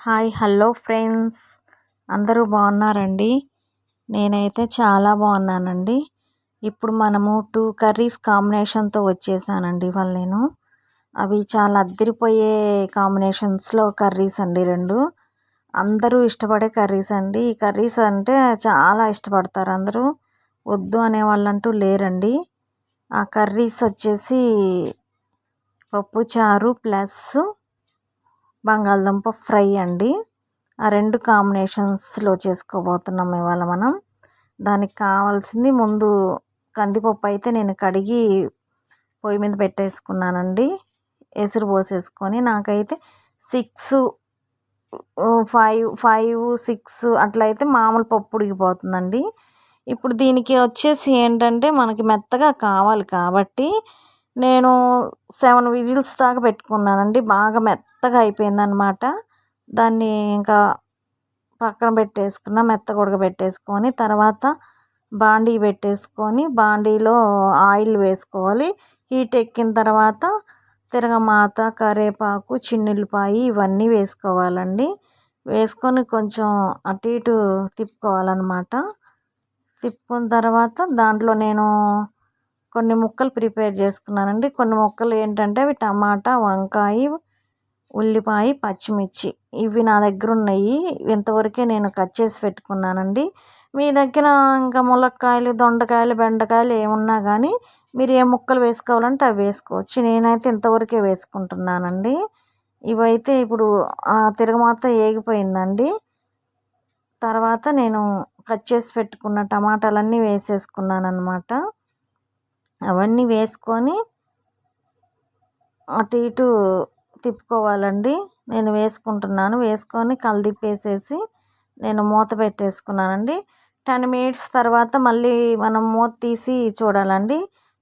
Hi hello friends, అందరూ బాగున్నారండి? నేనైతే చాలా బాగున్నానండి. ఇప్పుడు మనము 2 కర్రీస్ కాంబినేషన్తో వచ్చేసానండి ఇవాళ నేను. అవి చాలా అద్దరిపోయే కాంబినేషన్స్లో కర్రీస్ అండి 2. అందరూ ఇష్టపడే కర్రీస్ అండి. ఈ కర్రీస్ అంటే చాలా ఇష్టపడతారు అందరూ. వద్దు అనే వాళ్ళంటూ లేరండి. ఆ కర్రీస్ వచ్చేసి పప్పుచారు ప్లస్ బంగాళదుంప ఫ్రై అండి. ఆ 2 కాంబినేషన్స్లో చేసుకోబోతున్నాం ఇవాళ మనం. దానికి కావాల్సింది ముందు కందిపప్పు అయితే నేను కడిగి పొయ్యి మీద పెట్టేసుకున్నానండి. ఎసురు పోసేసుకొని నాకైతే 6 5 6 అట్లయితే మామూలు పప్పు ఉడికిపోతుందండి. ఇప్పుడు దీనికి వచ్చేసి ఏంటంటే మనకి మెత్తగా కావాలి కాబట్టి నేను 7 విజిల్స్ దాకా పెట్టుకున్నానండి. బాగా మెత్తగా అయిపోయిందనమాట. దాన్ని ఇంకా పక్కన పెట్టేసుకున్న, మెత్తగా ఉడకబెట్టేసుకొని తర్వాత బాండీ పెట్టేసుకొని బాండీలో ఆయిల్ వేసుకోవాలి. హీట్ ఎక్కిన తర్వాత తిరగమాత, కరివేపాకు, చిన్నుల్లిపాయ ఇవన్నీ వేసుకోవాలండి. వేసుకొని కొంచెం అటు ఇటు తిప్పుకోవాలన్నమాట. తిప్పుకున్న తర్వాత దాంట్లో నేను కొన్ని ముక్కలు ప్రిపేర్ చేసుకున్నానండి. కొన్ని ముక్కలు ఏంటంటే అవి టమాటా, వంకాయ, ఉల్లిపాయ, పచ్చిమిర్చి ఇవి నా దగ్గర ఉన్నాయి. ఇంతవరకే నేను కట్ చేసి పెట్టుకున్నానండి. మీ దగ్గర ఇంకా ములక్కాయలు, దొండకాయలు, బెండకాయలు ఏమున్నా కానీ మీరు ఏ ముక్కలు వేసుకోవాలంటే అవి వేసుకోవచ్చు. నేనైతే ఇంతవరకే వేసుకుంటున్నానండి. ఇవైతే ఇప్పుడు తిరగమాత ఏగిపోయిందండి. తర్వాత నేను కట్ చేసి పెట్టుకున్న టమాటాలన్నీ వేసేసుకున్నాను అన్నమాట. అవన్నీ వేసుకొని అటు ఇటు తిప్పుకోవాలండి. నేను వేసుకుంటున్నాను. వేసుకొని కలిదిప్పేసేసి నేను మూత పెట్టేసుకున్నానండి. 10 మినిట్స్ తర్వాత మళ్ళీ మనం మూత తీసి చూడాలండి.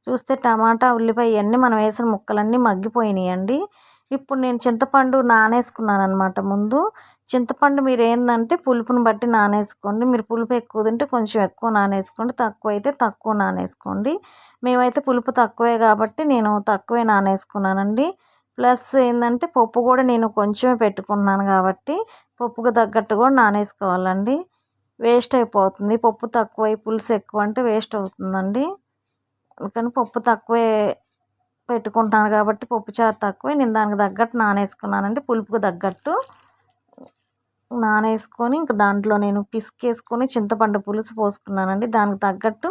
చూస్తే టమాటా, ఉల్లిపాయ ఇవన్నీ మనం వేసిన ముక్కలన్నీ మగ్గిపోయినాయండి. ఇప్పుడు నేను చింతపండు నానేసుకున్నాను అనమాట ముందు. చింతపండు మీరు ఏంటంటే పులుపుని బట్టి నానేసుకోండి. మీరు పులుపు ఎక్కువ తింటే కొంచెం ఎక్కువ నానేసుకోండి, తక్కువ అయితే తక్కువ నానేసుకోండి. మేమైతే పులుపు తక్కువే కాబట్టి నేను తక్కువే నానేసుకున్నానండి. ప్లస్ ఏంటంటే పప్పు కూడా నేను కొంచెమే పెట్టుకున్నాను కాబట్టి పప్పుకు తగ్గట్టు కూడా నానేసుకోవాలండి. వేస్ట్ అయిపోతుంది. పప్పు తక్కువై పులుసు ఎక్కువ అంటే వేస్ట్ అవుతుందండి. అందుకని పప్పు తక్కువే పెట్టుకుంటాను కాబట్టి పప్పుచారు తక్కువే నేను దానికి తగ్గట్టు నానేసుకున్నానండి. పులుపుకు తగ్గట్టు నానేసుకొని ఇంక దాంట్లో నేను పిసికేసుకొని చింతపండు పులుసు పోసుకున్నానండి. దానికి తగ్గట్టు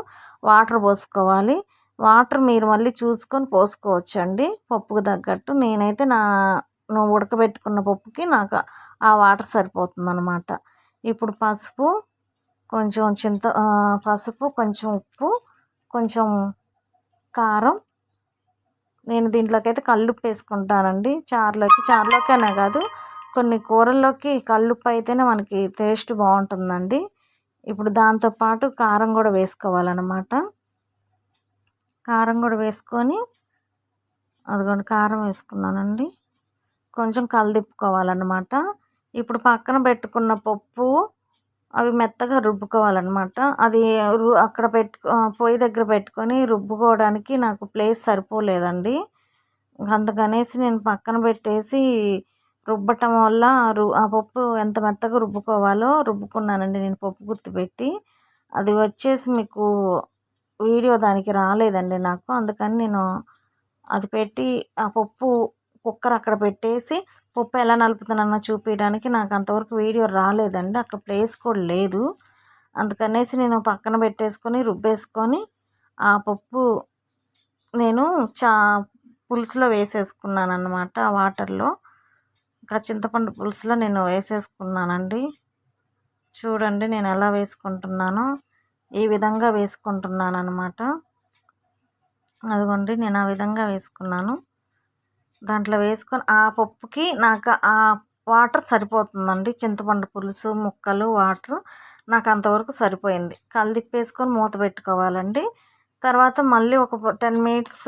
వాటర్ పోసుకోవాలి. వాటర్ మీరు మళ్ళీ చూసుకొని పోసుకోవచ్చండి పప్పుకు తగ్గట్టు. నేనైతే నువ్వు ఉడకబెట్టుకున్న పప్పుకి నాకు ఆ వాటర్ సరిపోతుందన్నమాట. ఇప్పుడు పసుపు, కొంచెం ఉప్పు, కొంచెం కారం, నేను దీంట్లోకి అయితే కల్లుప్పు వేసుకుంటానండి. చారులోకనే కాదు కొన్ని కూరల్లోకి కల్లుప్పు అయితేనే మనకి టేస్ట్ బాగుంటుందండి. ఇప్పుడు దాంతోపాటు కారం కూడా వేసుకోవాలన్నమాట. కారం కూడా వేసుకొని అదిగోండి కారం వేసుకున్నానండి. కొంచెం కలదిప్పుకోవాలన్నమాట. ఇప్పుడు పక్కన పెట్టుకున్న పప్పు అవి మెత్తగా రుబ్బుకోవాలన్నమాట. అది అక్కడ పొయ్యి దగ్గర పెట్టుకొని రుబ్బుకోవడానికి నాకు ప్లేస్ సరిపోలేదండి. అందుకనేసి నేను పక్కన పెట్టేసి రుబ్బటం వల్ల ఆ పప్పు ఎంత మెత్తగా రుబ్బుకోవాలో రుబ్బుకున్నానండి నేను పప్పు గుత్తి పెట్టి. అది వచ్చేసి మీకు వీడియో దానికి రాలేదండి నాకు. అందుకని నేను అది పెట్టి ఆ పప్పు కుక్కర్ అక్కడ పెట్టేసి పప్పు ఎలా నలుపుతున్నానో చూపించడానికి నాకు అంతవరకు వీడియో రాలేదండి. అక్కడ ప్లేస్ కూడా లేదు. అందుకనేసి నేను పక్కన పెట్టేసుకొని రుబ్బేసుకొని ఆ పప్పు నేను పులుసులో వేసేసుకున్నాను అన్నమాట. వాటర్లో ఇంకా చింతపండు పులుసులో నేను వేసేసుకున్నానండి. చూడండి నేను ఎలా వేసుకుంటున్నానో ఈ విధంగా వేసుకుంటున్నాను అన్నమాట. అదిగోండి నేను ఆ విధంగా వేసుకున్నాను. దాంట్లో వేసుకొని ఆ పప్పుకి నాకు ఆ వాటర్ సరిపోతుందండి. చింతపండు పులుసు ముక్కలు వాటరు నాకు అంతవరకు సరిపోయింది. కలిదిప్పేసుకొని మూత పెట్టుకోవాలండి. తర్వాత మళ్ళీ ఒక 10 మినిట్స్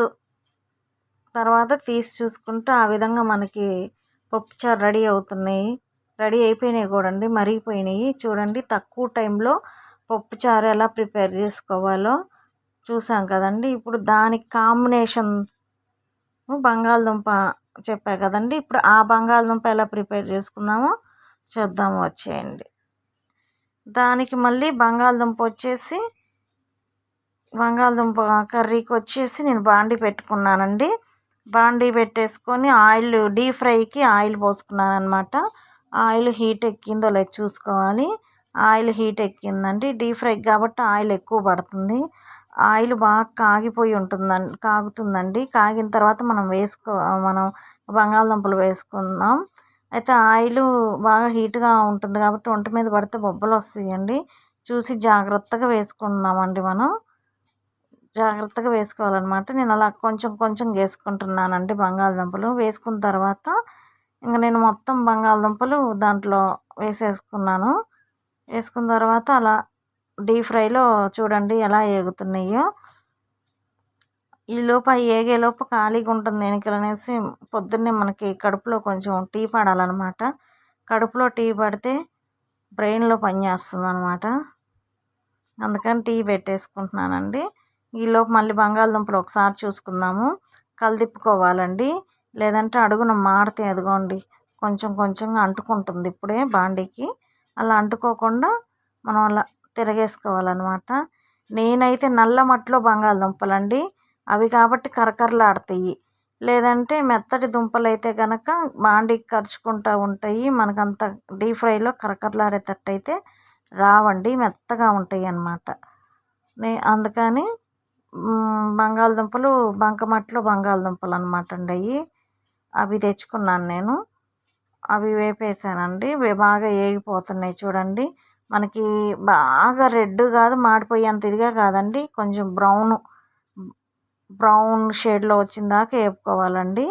తర్వాత తీసి చూసుకుంటే ఆ విధంగా మనకి పప్పుచారు రెడీ అయిపోయినాయి కూడా అండి, మరిగిపోయినాయి. చూడండి తక్కువ టైంలో పప్పుచారు ఎలా ప్రిపేర్ చేసుకోవాలో చూసాం కదండి. ఇప్పుడు దానికి కాంబినేషన్ బంగాళదుంప చెప్పా కదండి. ఇప్పుడు ఆ బంగాళదుంప ఎలా ప్రిపేర్ చేసుకుందామో చూద్దాము వచ్చేయండి. దానికి మళ్ళీ బంగాళదుంప కర్రీకి వచ్చేసి నేను బాండీ పెట్టుకున్నానండి. బాండీ పెట్టేసుకొని డీప్ ఫ్రైకి ఆయిల్ పోసుకున్నాను అనమాట. ఆయిల్ హీట్ ఎక్కిందో లేదో చూసుకోవాలి. Oil heat ఎక్కిందండి. డీప్ ఫ్రైకి కాబట్టి ఆయిల్ ఎక్కువ పడుతుంది. ఆయిల్ బాగా కాగుతుందండి. కాగిన తర్వాత మనం బంగాళదుంపలు వేసుకుందాం. అయితే ఆయిల్ బాగా హీట్గా ఉంటుంది కాబట్టి ఒంటి మీద పడితే బొబ్బలు వస్తాయండి. చూసి జాగ్రత్తగా వేసుకుందామండి. జాగ్రత్తగా వేసుకోవాలన్నమాట. నేను అలా కొంచెం కొంచెం వేసుకుంటున్నానండి బంగాళదుంపలు. వేసుకున్న తర్వాత నేను మొత్తం బంగాళదుంపలు దాంట్లో వేసేసుకున్నాను. వేసుకున్న తర్వాత అలా డీప్ ఫ్రైలో చూడండి ఎలా ఏగుతున్నాయో. ఈలోపు అవి ఏగేలోపు ఖాళీగా ఉంటుంది ఎనికలనేసి పొద్దున్నే మనకి కడుపులో కొంచెం టీ పడాలన్నమాట. కడుపులో టీ పడితే బ్రెయిన్లో పనిచేస్తుంది అనమాట. అందుకని టీ పెట్టేసుకుంటున్నానండి. ఈలోపు మళ్ళీ బంగాళదుంపలు ఒకసారి చూసుకుందాము. కలిదిప్పుకోవాలండి. లేదంటే అడుగున మాడితే అదిగోండి కొంచెం కొంచెంగా అంటుకుంటుంది ఇప్పుడే బాండీకి. అలా అంటుకోకుండా మనం అలా తిరగేసుకోవాలన్నమాట. నేనైతే నల్ల మట్టిలో బంగాళదుంపలండి. అవి కాబట్టి కరకరలాడతాయి. లేదంటే మెత్తటి దుంపలు అయితే కనుక బాండీకి కరుచుకుంటూ ఉంటాయి. మనకంత డీప్ ఫ్రైలో కరకరలాడేటట్టు అయితే రావండి. మెత్తగా ఉంటాయి అన్నమాట. అందుకని బంగాళదుంపలు బంకమట్టిలో బంగాళదుంపలు అనమాట అండి. అవి తెచ్చుకున్నాను నేను. అవి వేపేసానండి. బాగా ఏగిపోతున్నాయి చూడండి. మనకి బాగా రెడ్ కాదు, మాడిపోయేంత ఇదిగా కాదండి. కొంచెం బ్రౌన్ షేడ్లో వచ్చిన దాకా వేపుకోవాలండి.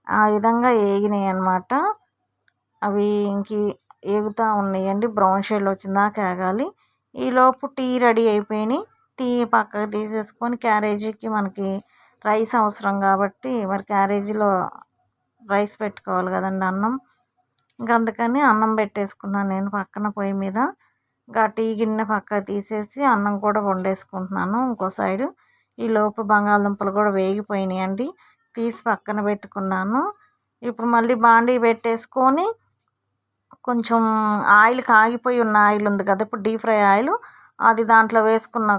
ఆ విధంగా ఏగినాయి అన్నమాట. అవి ఏగుతూ ఉన్నాయండి. బ్రౌన్ షేడ్లో వచ్చిన దాకా ఏగాలి. ఈలోపు టీ రెడీ అయిపోయినాయి. టీ పక్కకు తీసేసుకొని క్యారేజీకి మనకి రైస్ అవసరం కాబట్టి మరి క్యారేజీలో రైస్ పెట్టుకోవాలి కదండి, అన్నం. అందుకని అన్నం పెట్టేసుకున్నాను నేను పక్కన పొయ్యి మీద. టీ గిన్నె పక్కకు తీసేసి అన్నం కూడా వండేసుకుంటున్నాను ఇంకో సైడు. ఈలోపు బంగాళదుంపలు కూడా వేగిపోయినాయండి. తీసి పక్కన పెట్టుకున్నాను. ఇప్పుడు మళ్ళీ బాండీ పెట్టేసుకొని కొంచెం ఆయిల్ కాగిపోయి ఉన్న ఆయిల్ ఉంది కదా ఇప్పుడు డీప్ ఫ్రై ఆయిల్, అది దాంట్లో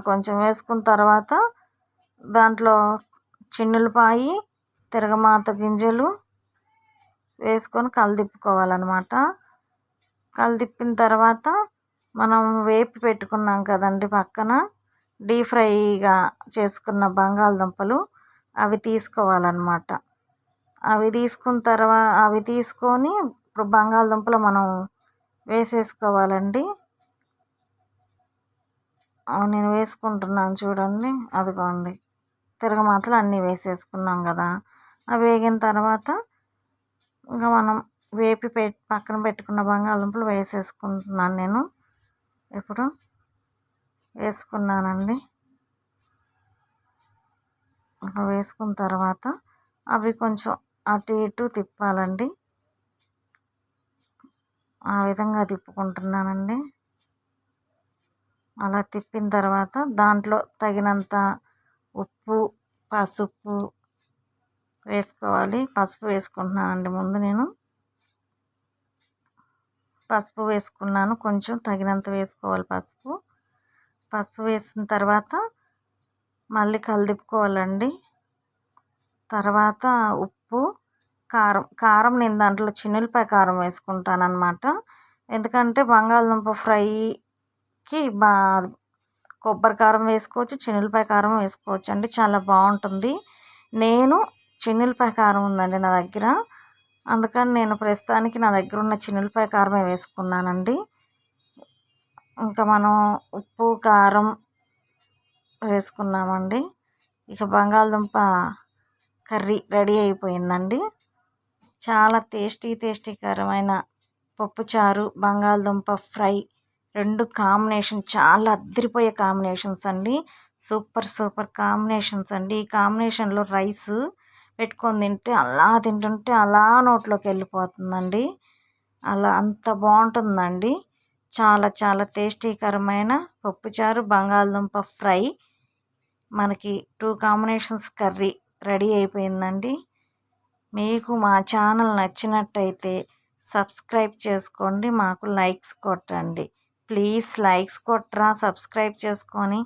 కొంచెం వేసుకున్న తర్వాత దాంట్లో చిన్నులపాయి, తిరగమాత గింజలు వేసుకొని కలిదిప్పుకోవాలన్నమాట. కలిదిప్పిన తర్వాత మనం వేపి పెట్టుకున్నాం కదండి పక్కన డీప్ ఫ్రైగా చేసుకున్న బంగాళదుంపలు, అవి తీసుకోవాలన్నమాట. అవి తీసుకొని ఇప్పుడు బంగాళదుంపలు మనం వేసేసుకోవాలండి. నేను వేసుకుంటున్నాను చూడండి. అదిగోండి తిరగమాతలు అన్నీ వేసేసుకున్నాం కదా. అవి వేగిన తర్వాత ఇంకా మనం పక్కన పెట్టుకున్న బంగాళదుంపలు వేసేసుకుంటున్నాను నేను. ఇప్పుడు వేసుకున్నానండి. వేసుకున్న తర్వాత అవి కొంచెం అటు ఇటు తిప్పాలండి. ఆ విధంగా తిప్పుకుంటున్నానండి. అలా తిప్పిన తర్వాత దాంట్లో తగినంత ఉప్పు, పసుపు వేసుకోవాలి. పసుపు వేసుకుంటున్నానండి ముందు నేను. పసుపు వేసుకున్నాను. కొంచెం తగినంత వేసుకోవాలి పసుపు. పసుపు వేసిన తర్వాత మళ్ళీ కలిదిప్పుకోవాలండి. తర్వాత ఉప్పు, కారం నేను దాంట్లో చిన్నులపాయ కారం వేసుకుంటానన్నమాట. ఎందుకంటే బంగాళదుంప ఫ్రైకి కొబ్బరి కారం వేసుకోవచ్చు, చిన్నులపాయ కారం వేసుకోవచ్చు అండి. చాలా బాగుంటుంది. నేను చిన్నులపాయ కారం ఉందండి నా దగ్గర. అందుకని నేను ప్రస్తుతానికి నా దగ్గర ఉన్న చిన్నులపాయ కారమే వేసుకున్నానండి. ఇంకా మనం ఉప్పు, కారం వేసుకున్నామండి. ఇక బంగాళదుంప కర్రీ రెడీ అయిపోయిందండి. చాలా టేస్టీకరమైన పప్పుచారు, బంగాళదుంప ఫ్రై రెండు కాంబినేషన్ చాలా అదిరిపోయే కాంబినేషన్స్ అండి. సూపర్ కాంబినేషన్స్ అండి. ఈ కాంబినేషన్లో రైస్ పెట్టుకొని తింటుంటే అలా నోట్లోకి వెళ్ళిపోతుందండి. అలా అంత బాగుంటుందండి. చాలా టేస్టీకరమైన పప్పుచారు, బంగాళదుంప ఫ్రై మనకి 2 కాంబినేషన్స్ కర్రీ రెడీ అయిపోయిందండి. మీకు మా ఛానల్ నచ్చినట్టయితే సబ్స్క్రైబ్ చేసుకోండి, మాకు లైక్స్ కొట్టండి. ప్లీజ్ లైక్స్ కొట్టరా, సబ్స్క్రైబ్ చేసుకొని.